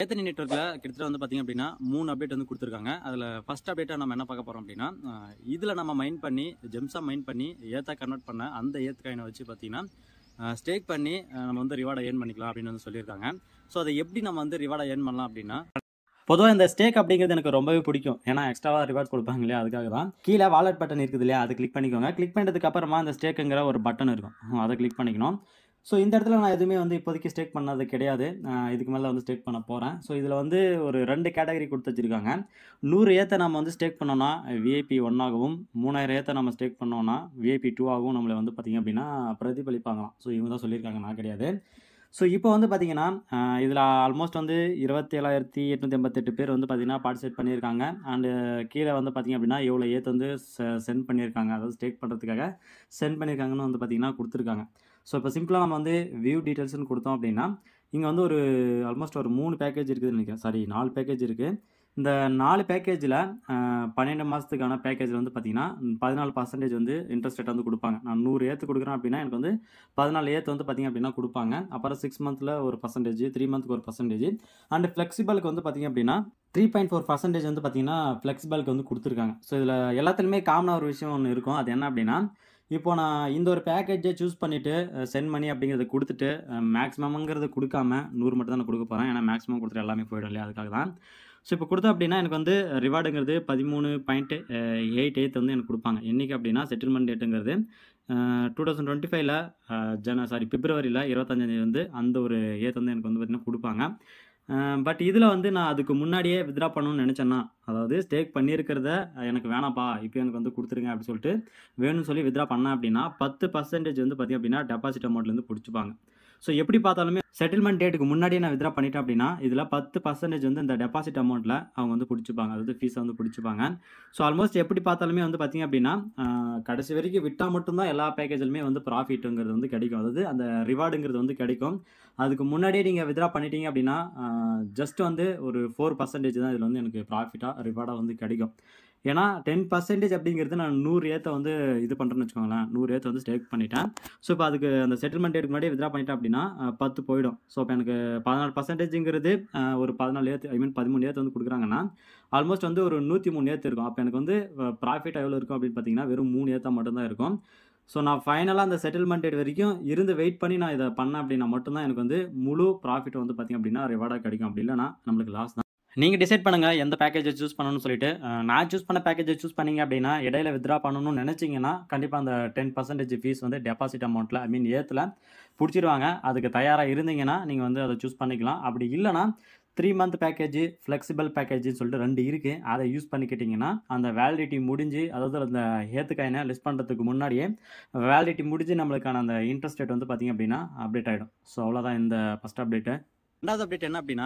ஏத்தனி நெட்வொர்க்கில் கிட்டத்தட்ட வந்து பார்த்திங்க அப்படின்னா 3 அப்டேட் வந்து கொடுத்துருக்காங்க. அதில் ஃபஸ்ட் அப்டேட்டாக நம்ம என்ன பார்க்க போகிறோம் அப்படின்னா, இதில் நம்ம மைண்ட் பண்ணி ஜெம்ஸாக மைண்ட் பண்ணி ஏத்தா கன்வெர்ட் பண்ண அந்த ஏத் காயினை வச்சு பார்த்திங்கன்னா ஸ்டேக் பண்ணி நம்ம வந்து ரிவார்டை ஏர்ன் பண்ணிக்கலாம் அப்படின்னு வந்து சொல்லியிருக்காங்க. ஸோ அதை எப்படி நம்ம வந்து ரிவார்டை ஏர்ன் பண்ணலாம் அப்படின்னா, பொதுவாக இந்த ஸ்டேக் அப்படிங்கிறது எனக்கு ரொம்பவே பிடிக்கும். ஏன்னா எக்ஸ்ட்ராவாக ரிவார்ட் கொடுப்பாங்க இல்லையா, அதுக்காக தான். கீழே வாலெட் பட்டன் இருக்குது இல்லையா, அதை கிளிக் பண்ணிக்கோங்க. கிளிக் பண்ணதுக்கு அப்புறமா அந்த ஸ்டேக்குங்கிற ஒரு பட்டன் இருக்கும், அதை கிளிக் பண்ணிக்கணும். ஸோ இந்த இடத்துல நான் எதுவுமே வந்து இப்போதைக்கு ஸ்டேக் பண்ணது கிடையாது. இதுக்கு மேலே வந்து ஸ்டேக் பண்ண போகிறேன். ஸோ இதில் வந்து ஒரு 2 கேட்டகரி கொடுத்து வச்சுருக்காங்க. 100 ஏத்தை நம்ம வந்து ஸ்டேக் பண்ணோன்னா VIP 1 ஆகவும், 3000 ஏத்தை நம்ம ஸ்டேக் பண்ணோன்னா VIP 2 ஆகவும் நம்மளை வந்து பார்த்திங்க அப்படின்னா பிரதிபலிப்பாங்களாம். ஸோ இவங்க தான் சொல்லியிருக்காங்க, நான் கிடையாது. ஸோ இப்போ வந்து பார்த்தீங்கன்னா இதில் ஆல்மோஸ்ட் வந்து 27,888 பேர் வந்து பார்த்தீங்கன்னா பார்ட்டிசிபேட் பண்ணியிருக்காங்க. அண்டு கீழே வந்து பார்த்திங்க அப்படின்னா எவ்வளோ ஏத்து வந்து சென்ட் பண்ணியிருக்காங்க, அதாவது ஸ்டேக் பண்ணுறதுக்காக சென்ட் பண்ணியிருக்காங்கன்னு வந்து பார்த்திங்கன்னா கொடுத்துருக்காங்க. ஸோ இப்போ சிம்பிளாக நம்ம வந்து வியூ டீட்டெயில்ஸ்னு கொடுத்தோம் அப்படின்னா, இங்கே வந்து ஒரு ஆல்மோஸ்ட் ஒரு 3 பேக்கேஜ் இருக்குதுன்னு நினைக்கிறேன். சாரி, 4 பேக்கேஜ் இருக்குது. இந்த 4 பேக்கேஜில் 12 மாதத்துக்கான பேக்கேஜில் வந்து பார்த்திங்கன்னா 14% வந்து இன்ட்ரெஸ்ட் ரேட் வந்து கொடுப்பாங்க. நான் 100 ஏத்து கொடுக்குறேன் அப்படின்னா எனக்கு வந்து 14 ஏத்து வந்து பார்த்திங்க அப்படின்னா கொடுப்பாங்க. அப்புறம் 6 மந்த்தில் ஒரு பர்சன்டேஜ், 3 மந்த்துக்கு ஒரு பர்சன்டேஜ், அண்ட் ஃப்ளெக்சிபிளுக்கு வந்து பார்த்திங்க அப்படின்னா 3.4% வந்து பார்த்திங்கன்னா ஃப்ளெக்சிபிளுக்கு வந்து கொடுத்துருக்காங்க. ஸோ இதில் எல்லாத்துலேயுமே காமனாக ஒரு விஷயம் ஒன்று இருக்கும். அது என்ன அப்படின்னா, இப்போ நான் இந்த ஒரு பேக்கேஜை சூஸ் பண்ணிவிட்டு சென்ட் மணி அப்படிங்கிறத கொடுத்துட்டு மேக்ஸிமம்ங்கிறது கொடுக்காம 100 மட்டும் தான் நான் கொடுக்க போகிறேன். ஏன்னா மேக்ஸிமம் கொடுத்துட்டு எல்லாமே போயிடும் இல்லையா, அதுக்காக தான். ஸோ இப்போ கொடுத்தோம் அப்படின்னா எனக்கு வந்து ரிவார்டுங்கிறது 13.88 வந்து எனக்கு கொடுப்பாங்க. என்றைக்கு அப்படின்னா செட்டில்மெண்ட் டேட்டுங்கிறது 2025 பிப்ரவரியில் 25 வந்து அந்த ஒரு ஏத்து வந்து எனக்கு வந்து பார்த்திங்கன்னா கொடுப்பாங்க. பட் இதில் வந்து நான் அதுக்கு முன்னாடியே வித்ட்ரா பண்ணணும்னு நினச்சேன்னா, அதாவது ஸ்டேக் பண்ணியிருக்கிறத எனக்கு வேணாம்ப்பா, இப்போ எனக்கு வந்து கொடுத்துருங்க அப்படின்னு சொல்லிட்டு வேணும்னு சொல்லி வித்ட்ரா பண்ணேன் அப்படின்னா 10% வந்து பார்த்திங்க அப்படின்னா டெபாசிட் அமௌண்ட்லேருந்து பிடிச்சிப்பாங்க. ஸோ எப்படி பார்த்தாலுமே செட்டில்மெண்ட் டேட்டுக்கு முன்னாடியே நான் வித்ட்ரா பண்ணிட்டேன் அப்படின்னா இதில் 10% வந்து இந்த டெபாசிட் அமௌண்ட்டில் அவங்க வந்து பிடிச்சிப்பாங்க, அதாவது ஃபீஸை வந்து பிடிச்சிப்பாங்க. ஸோ ஆல்மோஸ்ட் எப்படி பார்த்தாலுமே வந்து பார்த்திங்க அப்படின்னா கடைசி வரைக்கும் விட்டால் மட்டும்தான் எல்லா பேக்கேஜ்லையுமே வந்து ப்ராஃபிட்டுங்கிறது வந்து கிடைக்கும், அதாவது அந்த ரிவார்டுங்கிறது வந்து கிடைக்கும். அதுக்கு முன்னாடியே நீங்கள் வித்ட்ரா பண்ணிட்டீங்க அப்படின்னா ஜஸ்ட் வந்து ஒரு 4% தான் இதில் வந்து எனக்கு ப்ராஃபிட்டாக ரிவார்டாக வந்து கிடைக்கும். ஏன்னா 10% அப்படிங்கிறது நான் 100 ஏத்தை வந்து இது பண்ணுறேன்னு வச்சுக்கோங்களேன், 100 ஏத்தை வந்து ஸ்டேக் பண்ணிட்டேன். ஸோ இப்போ அதுக்கு அந்த செட்டில்மெண்ட் டேட்டுக்கு முன்னாடியே வித்ட்ரா பண்ணிட்டேன் அப்படின்னா 10 போயிடும். ஸோ இப்போ எனக்கு 14%ங்கிறது ஒரு 14 ஏத்து, 13 ஏத்து வந்து கொடுக்குறாங்கன்னா ஆல்மோஸ்ட் வந்து ஒரு 103 ஏத்து இருக்கும். அப்போ எனக்கு வந்து ப்ராஃபிட் எவ்வளோ இருக்கும் அப்படின்னு பார்த்தீங்கன்னா வெறும் 3 ஏத்தா மட்டும்தான் இருக்கும். ஸோ நான் ஃபைனலாக அந்த செட்டில்மெண்ட் டேட் வரைக்கும் இருந்து வெயிட் பண்ணி நான் இதை பண்ணேன் அப்படின்னா மட்டும்தான் எனக்கு வந்து முழு ப்ராஃபிட் வந்து பார்த்திங்க அப்படின்னா ரிவார்டாக கிடைக்கும். அப்படி இல்லைனா நம்மளுக்கு லாஸ் தான். நீங்கள் டிசைட் பண்ணுங்கள் எந்த பேக்கேஜை சூஸ் பண்ணணும்னு சொல்லிட்டு. நான் சூஸ் பண்ண பேக்கேஜை சூஸ் பண்ணிங்க அப்படின்னா இடையில வித்ட்ரா பண்ணணும்னு நினச்சிங்கன்னா கண்டிப்பாக அந்த 10% ஃபீஸ் வந்து டெபாசிட் அமௌண்ட்டில் ஏத்தில் பிடிச்சிடுவாங்க. அதுக்கு தயாராக இருந்தீங்கன்னா நீங்கள் வந்து அதை சூஸ் பண்ணிக்கலாம். அப்படி இல்லைனா 3 மந்த் பேக்கேஜ், ஃப்ளெக்சிபிள் பேக்கேஜ்னு சொல்லிட்டு 2 இருக்குது. அதை யூஸ் பண்ணிக்கிட்டிங்கன்னா அந்த வேலிடிட்டி முடிஞ்சு, அதாவது அந்த ஏத்து காயினை லிஸ்ட் பண்ணுறதுக்கு முன்னாடியே வேலிடிட்டி முடிஞ்சு நம்மளுக்கான அந்த இன்ட்ரெஸ்ட் ரேட் வந்து பார்த்திங்க அப்படின்னா அப்டேட் ஆகிடும். ஸோ அவ்வளோதான் இந்த ஃபஸ்ட் அப்டேட்டு. ரெண்டாவது அப்டேட் என்ன அப்படின்னா,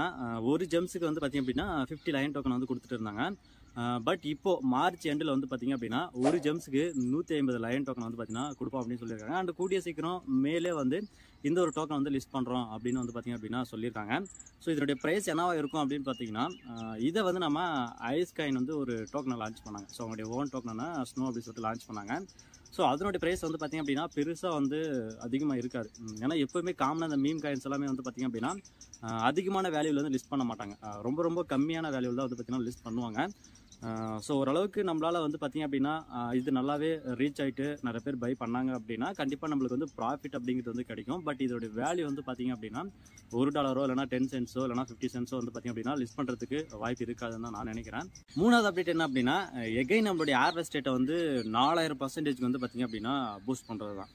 ஒரு ஜெம்ஸுக்கு வந்து பார்த்திங்க அப்படின்னா 50 லயன் டோக்கன் வந்து கொடுத்துட்டு இருந்தாங்க. பட் இப்போது மார்ச் எண்டில் வந்து பார்த்திங்க அப்படின்னா ஒரு ஜெம்ஸுக்கு 150 லயன் டோக்கன் வந்து பார்த்திங்கன்னா கொடுப்போம் அப்படின்னு சொல்லியிருக்காங்க. அண்ட் கூடிய சீக்கிரம் மேலே வந்து இந்த ஒரு டோக்கன் வந்து லிஸ்ட் பண்ணுறோம் அப்படின்னு வந்து பார்த்திங்க அப்படின்னா சொல்லியிருக்காங்க. ஸோ இதனுடைய ப்ரைஸ் என்னவாக இருக்கும் அப்படின்னு பார்த்தீங்கன்னா, இதை வந்து நம்ம ஐஸ் காயின் வந்து ஒரு டோக்கனை லான்ச் பண்ணாங்க. ஸோ அவங்களுடைய ஓன் டோக்கனை ஸ்னோ அப்படின்னு சொல்லிட்டு லான்ச் பண்ணாங்க. ஸோ அதனுடைய ப்ரைஸ் வந்து பார்த்திங்க அப்படின்னா பெருசாக வந்து அதிகமாக இருக்காது. ஏன்னா எப்போவுமே காமனாக இந்த மீம் காயின்ஸ் எல்லாமே வந்து பார்த்திங்க அப்படின்னா அதிகமான வேல்யூவில் வந்து லிஸ்ட் பண்ண மாட்டாங்க. ரொம்ப ரொம்ப கம்மியான வேல்யூவில் தான் வந்து பார்த்திங்கன்னா லிஸ்ட் பண்ணுவாங்க. ஸோ ஓரளவுக்கு நம்மளால் வந்து பார்த்திங்க அப்படின்னா இது நல்லாவே ரீச் ஆகிட்டு நிறைய பேர் பை பண்ணாங்க அப்படின்னா கண்டிப்பாக நம்மளுக்கு வந்து ப்ராஃபிட் அப்படிங்கிறது வந்து கிடைக்கும். பட் இதோடைய வேல்யூ வந்து பார்த்திங்க அப்படின்னா $1 இல்லைனா 10 சென்ட்ஸோ இல்லைனா 50 சென்ட்ஸோ வந்து பார்த்திங்க அப்படின்னா லிஸ்ட் பண்ணுறதுக்கு வாய்ப்பு இருக்காதுன்னு தான் நான் நினைக்கிறேன். மூணாவது அப்டேட் என்ன அப்படின்னா, எகைன் நம்மளுடைய ஹார்வெஸ்ட் ரேட்டை வந்து 4000% வந்து பார்த்திங்க அப்படின்னா பூஸ்ட் பண்ணுறது தான்.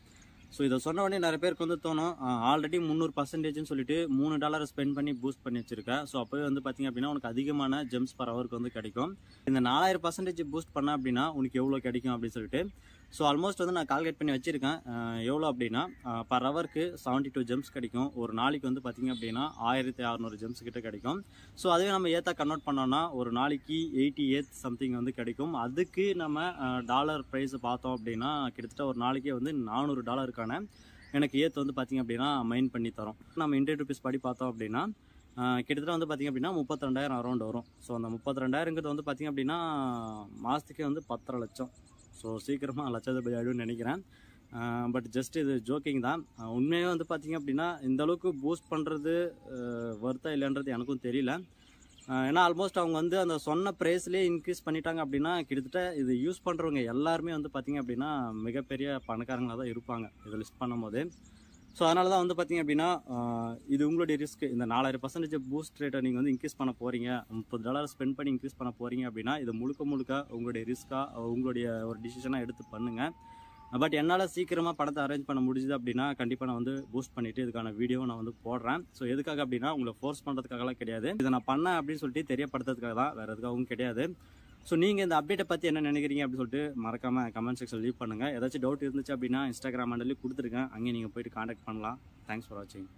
ஸோ இதை சொன்ன உடனே நிறைய பேருக்கு வந்து தோணும், ஆல்ரெடி 300%ன்னு சொல்லிட்டு $3 ஸ்பெண்ட் பண்ணி பூஸ்ட் பண்ணி வச்சிருக்கேன். ஸோ அப்போவே வந்து பார்த்திங்க அப்படின்னா உனக்கு அதிகமான ஜெம்ஸ் பர் ஹவருக்கு வந்து கிடைக்கும். இந்த 4000% பூஸ்ட் பண்ண அப்படின்னா உனக்கு எவ்வளோ கிடைக்கும் அப்படின்னு சொல்லிட்டு ஸோ ஆல்மோஸ்ட் வந்து நான் கால்குலேட் பண்ணி வச்சுருக்கேன். எவ்வளோ அப்படின்னா பர் ஹவருக்கு 72 ஜெம்ஸ் கிடைக்கும். ஒரு நாளைக்கு வந்து பார்த்திங்க அப்படின்னா 1600 ஜெம்ஸ் கிட்ட கிடைக்கும். ஸோ அதுவே நம்ம ஏத்தா கன்வெர்ட் பண்ணோன்னா ஒரு நாளைக்கு 80 ஏத் சம்திங் வந்து கிடைக்கும். அதுக்கு நம்ம டாலர் ப்ரைஸ் பார்த்தோம் அப்படின்னா கிட்டத்தட்ட ஒரு நாளைக்கே வந்து $400 எனக்கு ஏத்து வந்து பார்த்திங்க அப்படின்னா மைண்ட் பண்ணி தரோம். நம்ம இந்தியன் ருபீஸ் படி பார்த்தோம் அப்படின்னா கிட்டத்தட்ட வந்து பார்த்திங்க அப்படின்னா 32,000 அரௌண்ட் வரும். ஸோ அந்த 32,000ங்கிறது வந்து பார்த்திங்க அப்படின்னா மாதத்துக்கே வந்து 10,500,000. ஸோ சீக்கிரமாக லட்சாதிபதி ஆகிடும்னு நினைக்கிறேன். பட் ஜஸ்ட் இது ஜோக்கிங் தான். உண்மையாக வந்து பார்த்திங்க அப்படின்னா இந்த அளவுக்கு பூஸ்ட் பண்ணுறது வர்த்தா இல்லைன்றது எனக்கும் தெரியல. ஏன்னா ஆல்மோஸ்ட் அவங்க வந்து அந்த சொன்ன ப்ரைஸ்லேயே இன்க்ரீஸ் பண்ணிட்டாங்க அப்படின்னா கிட்டத்தட்ட இது யூஸ் பண்ணுறவங்க எல்லாருமே வந்து பார்த்திங்க அப்படின்னா மிகப்பெரிய பணக்காரங்களாக தான் இருப்பாங்க இதை லிஸ்ட் பண்ணும்போது. ஸோ அதனால தான் வந்து பார்த்திங்க அப்படின்னா இது உங்களுடைய ரிஸ்க். இந்த 4000% பூஸ்ட் ரேட்டை நீங்கள் வந்து இன்க்ரீஸ் பண்ண போகிறீங்க, $30 ஸ்பெண்ட் பண்ணி இன்க்ரீஸ் பண்ண போகிறீங்க அப்படின்னா இது முழுக்க உங்களுடைய ரிஸ்க்காக உங்களுடைய ஒரு டிசிஷனாக எடுத்து பண்ணுங்கள். பட் என்னால் சீக்கிரமாக படத்தை அரேஞ்ச் பண்ண முடிஞ்சுது அப்படின்னா கண்டிப்பாக நான் வந்து பூஸ்ட் பண்ணிவிட்டு இதுக்கான வீடியோவை நான் வந்து போடுறேன். ஸோ எதுக்காக அப்படின்னா உங்களை ஃபோர்ஸ் பண்ணுறதுக்காகலாம் கிடையாது, இதை நான் பண்ணேன் அப்படின்னு சொல்லிட்டு தெரியப்படுத்துறதுக்காக தான், வேறு எதுக்காகவும் கிடையாது. ஸோ நீங்கள் இந்த அப்டேட்டை பற்றி என்ன நினைக்கிறீங்க அப்படின்னு சொல்லிட்டு மறக்காமல் கமெண்ட் செக்ஷன் லீவ் பண்ணுங்கள். ஏதாச்சும் டவுட் இருந்துச்சு அப்படின்னா இன்ஸ்டாகிராம் ஹேண்டல்லையும் கொடுத்துருக்கேன், அங்கேயும் நீங்கள் போய்ட்டு காண்டாக்ட் பண்ணலாம். தேங்க்ஸ் ஃபார் வாட்சிங்.